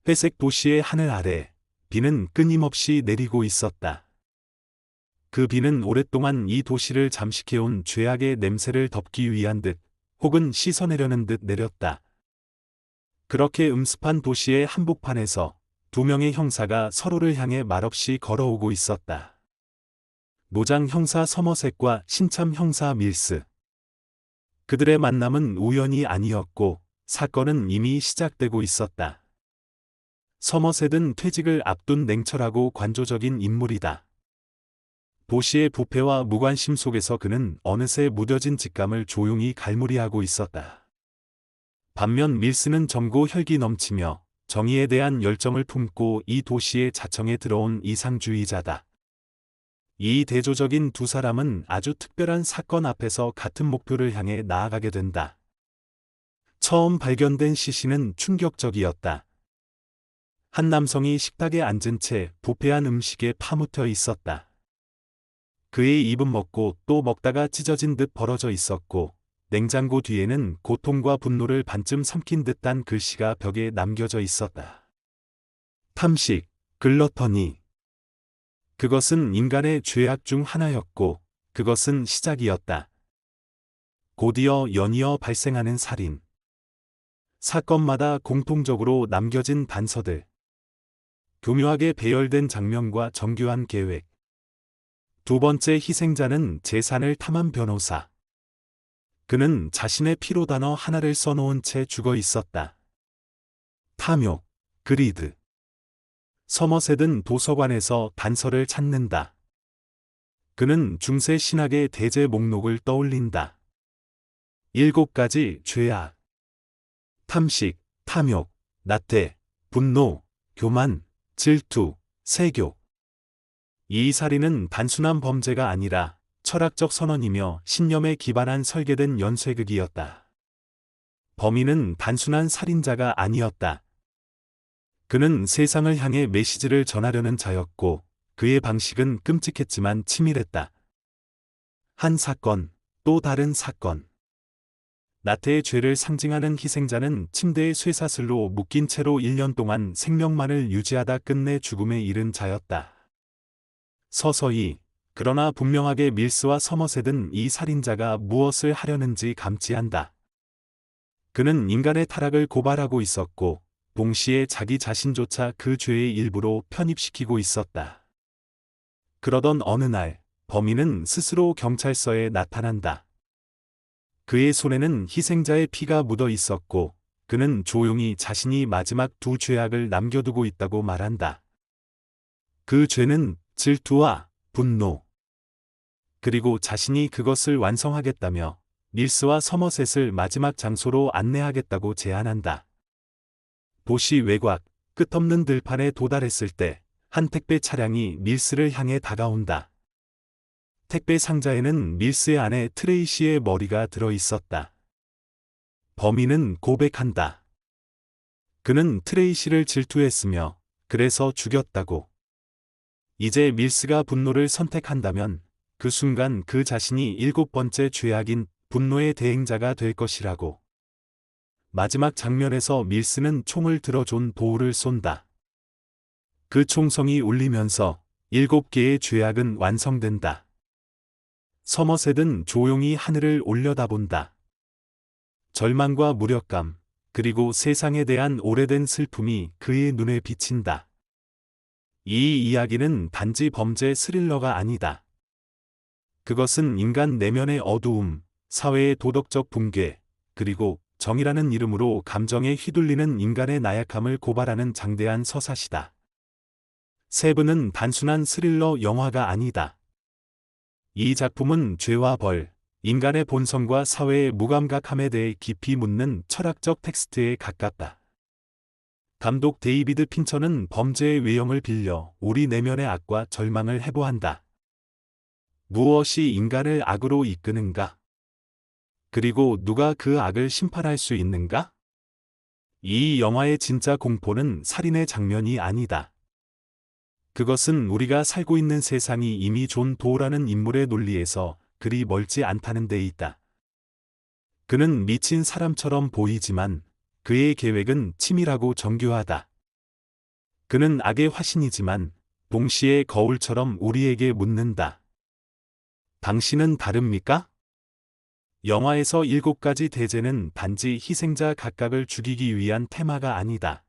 회색 도시의 하늘 아래 비는 끊임없이 내리고 있었다. 그 비는 오랫동안 이 도시를 잠식해온 죄악의 냄새를 덮기 위한 듯 혹은 씻어내려는 듯 내렸다. 그렇게 음습한 도시의 한복판에서 두 명의 형사가 서로를 향해 말없이 걸어오고 있었다. 노장 형사 서머셋과 신참 형사 밀스. 그들의 만남은 우연이 아니었고 사건은 이미 시작되고 있었다. 서머셋은 퇴직을 앞둔 냉철하고 관조적인 인물이다. 도시의 부패와 무관심 속에서 그는 어느새 무뎌진 직감을 조용히 갈무리하고 있었다. 반면 밀스는 젊고 혈기 넘치며 정의에 대한 열정을 품고 이 도시의 자청에 들어온 이상주의자다. 이 대조적인 두 사람은 아주 특별한 사건 앞에서 같은 목표를 향해 나아가게 된다. 처음 발견된 시신은 충격적이었다. 한 남성이 식탁에 앉은 채 부패한 음식에 파묻혀 있었다. 그의 입은 먹고 또 먹다가 찢어진 듯 벌어져 있었고 냉장고 뒤에는 고통과 분노를 반쯤 삼킨 듯한 글씨가 벽에 남겨져 있었다. 탐식, 글러터니. 그것은 인간의 죄악 중 하나였고 그것은 시작이었다. 곧이어 연이어 발생하는 살인. 사건마다 공통적으로 남겨진 단서들. 교묘하게 배열된 장면과 정교한 계획. 두 번째 희생자는 재산을 탐한 변호사. 그는 자신의 피로 단어 하나를 써놓은 채 죽어 있었다. 탐욕, 그리드. 서머셋은 도서관에서 단서를 찾는다. 그는 중세 신학의 대제 목록을 떠올린다. 7가지 죄악. 탐식, 탐욕, 나태, 분노, 교만, 질투, 세교. 이 살인은 단순한 범죄가 아니라 철학적 선언이며 신념에 기반한 설계된 연쇄극이었다. 범인은 단순한 살인자가 아니었다. 그는 세상을 향해 메시지를 전하려는 자였고 그의 방식은 끔찍했지만 치밀했다. 한 사건, 또 다른 사건. 나태의 죄를 상징하는 희생자는 침대의 쇠사슬로 묶인 채로 1년 동안 생명만을 유지하다 끝내 죽음에 이른 자였다. 서서히, 그러나 분명하게 밀스와 서머셋은 이 살인자가 무엇을 하려는지 감지한다. 그는 인간의 타락을 고발하고 있었고 동시에 자기 자신조차 그 죄의 일부로 편입시키고 있었다. 그러던 어느 날 범인은 스스로 경찰서에 나타난다. 그의 손에는 희생자의 피가 묻어 있었고 그는 조용히 자신이 마지막 두 죄악을 남겨두고 있다고 말한다. 그 죄는 질투와 분노. 그리고 자신이 그것을 완성하겠다며 밀스와 서머셋을 마지막 장소로 안내하겠다고 제안한다. 도시 외곽, 끝없는 들판에 도달했을 때 한 택배 차량이 밀스를 향해 다가온다. 택배 상자에는 밀스의 아내 트레이시의 머리가 들어 있었다. 범인은 고백한다. 그는 트레이시를 질투했으며 그래서 죽였다고. 이제 밀스가 분노를 선택한다면 그 순간 그 자신이 7번째 죄악인 분노의 대행자가 될 것이라고. 마지막 장면에서 밀스는 총을 들어 존 도우를 쏜다. 그 총성이 울리면서 7개의 죄악은 완성된다. 서머셋은 조용히 하늘을 올려다본다. 절망과 무력감, 그리고 세상에 대한 오래된 슬픔이 그의 눈에 비친다. 이 이야기는 단지 범죄 스릴러가 아니다. 그것은 인간 내면의 어두움, 사회의 도덕적 붕괴, 그리고 정의라는 이름으로 감정에 휘둘리는 인간의 나약함을 고발하는 장대한 서사시다. 세븐은 단순한 스릴러 영화가 아니다. 이 작품은 죄와 벌, 인간의 본성과 사회의 무감각함에 대해 깊이 묻는 철학적 텍스트에 가깝다. 감독 데이비드 핀처는 범죄의 외형을 빌려 우리 내면의 악과 절망을 해부한다. 무엇이 인간을 악으로 이끄는가? 그리고 누가 그 악을 심판할 수 있는가? 이 영화의 진짜 공포는 살인의 장면이 아니다. 그것은 우리가 살고 있는 세상이 이미 존 도우라는 인물의 논리에서 그리 멀지 않다는 데 있다. 그는 미친 사람처럼 보이지만 그의 계획은 치밀하고 정교하다. 그는 악의 화신이지만 동시에 거울처럼 우리에게 묻는다. 당신은 다릅니까? 영화에서 7가지 대죄는 단지 희생자 각각을 죽이기 위한 테마가 아니다.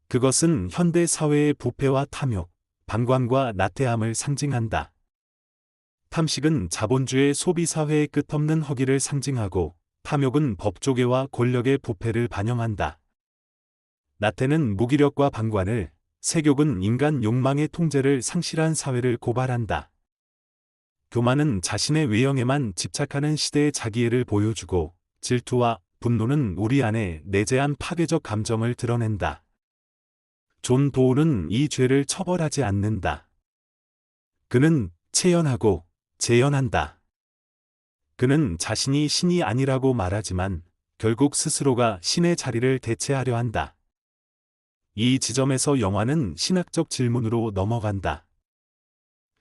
그것은 현대 사회의 부패와 탐욕, 방관과 나태함을 상징한다. 탐식은 자본주의 소비사회의 끝없는 허기를 상징하고, 탐욕은 법조계와 권력의 부패를 반영한다. 나태는 무기력과 방관을, 세욕은 인간 욕망의 통제를 상실한 사회를 고발한다. 교만은 자신의 외형에만 집착하는 시대의 자기애를 보여주고, 질투와 분노는 우리 안에 내재한 파괴적 감정을 드러낸다. 존 도우는 이 죄를 처벌하지 않는다. 그는 체연하고 재연한다. 그는 자신이 신이 아니라고 말하지만 결국 스스로가 신의 자리를 대체하려 한다. 이 지점에서 영화는 신학적 질문으로 넘어간다.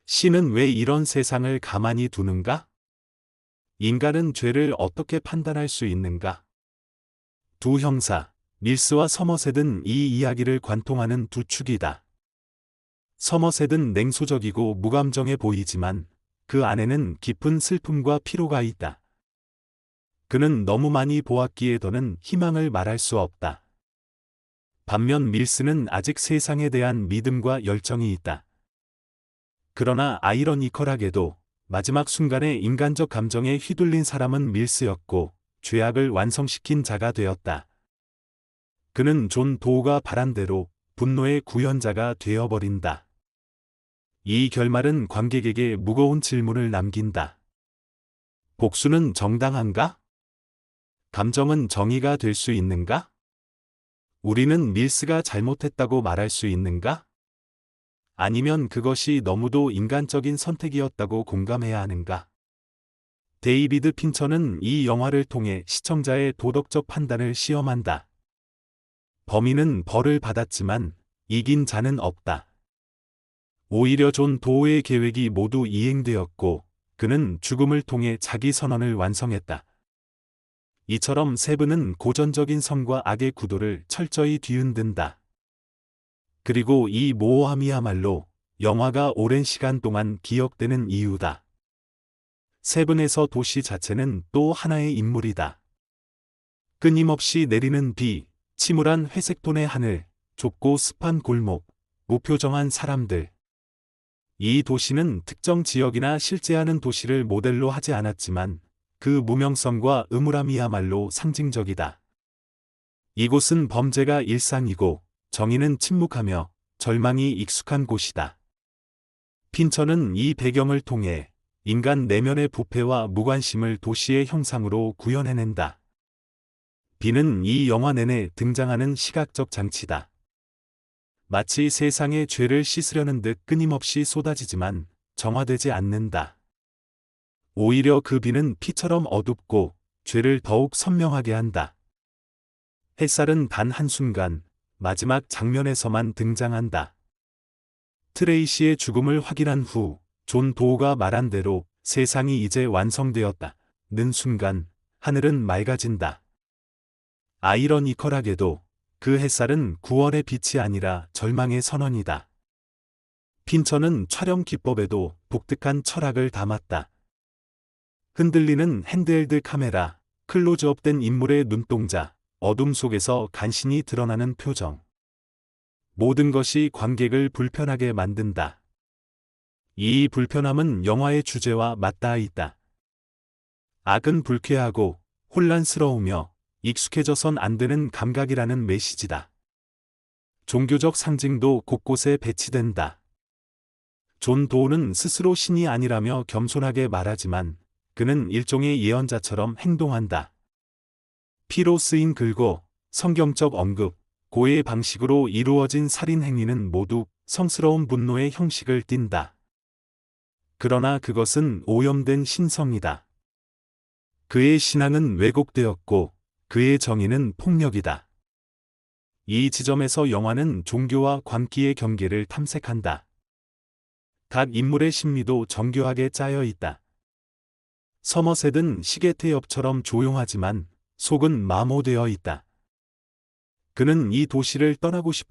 신은 왜 이런 세상을 가만히 두는가? 인간은 죄를 어떻게 판단할 수 있는가? 두 형사, 밀스와 서머셋은 이 이야기를 관통하는 두 축이다. 서머셋은 냉소적이고 무감정해 보이지만 그 안에는 깊은 슬픔과 피로가 있다. 그는 너무 많이 보았기에 더는 희망을 말할 수 없다. 반면 밀스는 아직 세상에 대한 믿음과 열정이 있다. 그러나 아이러니컬하게도 마지막 순간에 인간적 감정에 휘둘린 사람은 밀스였고 죄악을 완성시킨 자가 되었다. 그는 존 도우가 바란 대로 분노의 구현자가 되어버린다. 이 결말은 관객에게 무거운 질문을 남긴다. 복수는 정당한가? 감정은 정의가 될 수 있는가? 우리는 밀스가 잘못했다고 말할 수 있는가? 아니면 그것이 너무도 인간적인 선택이었다고 공감해야 하는가? 데이비드 핀처는 이 영화를 통해 시청자의 도덕적 판단을 시험한다. 범인은 벌을 받았지만 이긴 자는 없다. 오히려 존 도우의 계획이 모두 이행되었고 그는 죽음을 통해 자기 선언을 완성했다. 이처럼 세븐은 고전적인 선과 악의 구도를 철저히 뒤흔든다. 그리고 이 모호함이야말로 영화가 오랜 시간 동안 기억되는 이유다. 세븐에서 도시 자체는 또 하나의 인물이다. 끊임없이 내리는 비, 침울한 회색톤의 하늘, 좁고 습한 골목, 무표정한 사람들. 이 도시는 특정 지역이나 실제하는 도시를 모델로 하지 않았지만 그 무명성과 음울함이야말로 상징적이다. 이곳은 범죄가 일상이고 정의는 침묵하며 절망이 익숙한 곳이다. 핀처는 이 배경을 통해 인간 내면의 부패와 무관심을 도시의 형상으로 구현해낸다. 비는 이 영화 내내 등장하는 시각적 장치다. 마치 세상의 죄를 씻으려는 듯 끊임없이 쏟아지지만 정화되지 않는다. 오히려 그 비는 피처럼 어둡고 죄를 더욱 선명하게 한다. 햇살은 단 한순간 마지막 장면에서만 등장한다. 트레이시의 죽음을 확인한 후 존 도우가 말한 대로 세상이 이제 완성되었다는 순간 하늘은 맑아진다. 아이러니컬하게도 그 햇살은 구원의 빛이 아니라 절망의 선언이다. 핀처는 촬영 기법에도 독특한 철학을 담았다. 흔들리는 핸드헬드 카메라, 클로즈업된 인물의 눈동자, 어둠 속에서 간신히 드러나는 표정. 모든 것이 관객을 불편하게 만든다. 이 불편함은 영화의 주제와 맞닿아 있다. 악은 불쾌하고 혼란스러우며 익숙해져선 안 되는 감각이라는 메시지다. 종교적 상징도 곳곳에 배치된다. 존 도우는 스스로 신이 아니라며 겸손하게 말하지만 그는 일종의 예언자처럼 행동한다. 피로 쓰인 글고, 성경적 언급, 고해의 방식으로 이루어진 살인 행위는 모두 성스러운 분노의 형식을 띈다. 그러나 그것은 오염된 신성이다. 그의 신앙은 왜곡되었고 그의 정의는 폭력이다. 이 지점에서 영화는 종교와 광기의 경계를 탐색한다. 각 인물의 심리도 정교하게 짜여 있다. 서머셋은 시계태엽처럼 조용하지만 속은 마모되어 있다. 그는 이 도시를 떠나고 싶어